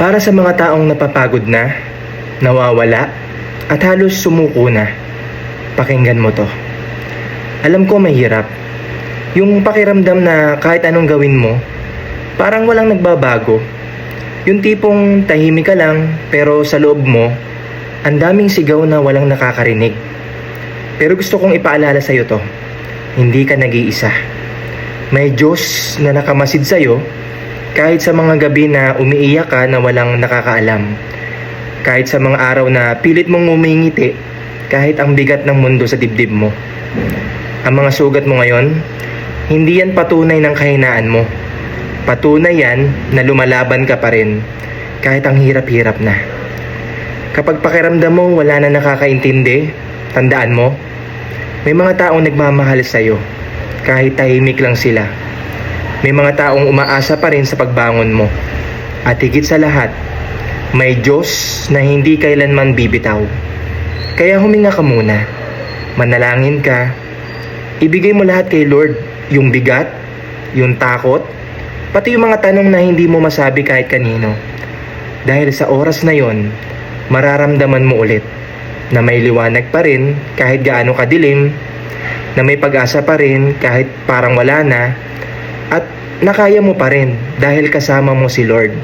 Para sa mga taong napapagod na, nawawala, at halos sumuko na, pakinggan mo to. Alam ko mahirap. Yung pakiramdam na kahit anong gawin mo, parang walang nagbabago. Yung tipong tahimik ka lang, pero sa loob mo, ang daming sigaw na walang nakakarinig. Pero gusto kong ipaalala sa'yo to. Hindi ka nag-iisa. May Diyos na nakamasid sa'yo kahit sa mga gabi na umiiyak ka na walang nakakaalam. Kahit sa mga araw na pilit mong ngumingiti kahit ang bigat ng mundo sa dibdib mo. Ang mga sugat mo ngayon, hindi yan patunay ng kahinaan mo. Patunay yan na lumalaban ka pa rin kahit ang hirap-hirap na. Kapag pakiramdam mo wala na nakakaintindi, tandaan mo, may mga taong nagmamahal sa'yo kahit tahimik lang sila. May mga taong umaasa pa rin sa pagbangon mo. At higit sa lahat, may Diyos na hindi kailanman bibitaw. Kaya huminga ka muna, manalangin ka, ibigay mo lahat kay Lord, yung bigat, yung takot, pati yung mga tanong na hindi mo masabi kahit kanino. Dahil sa oras na yon, mararamdaman mo ulit na may liwanag pa rin kahit gaano kadilim, na may pag-asa pa rin kahit parang wala na, at nakaya mo pa rin dahil kasama mo si Lord.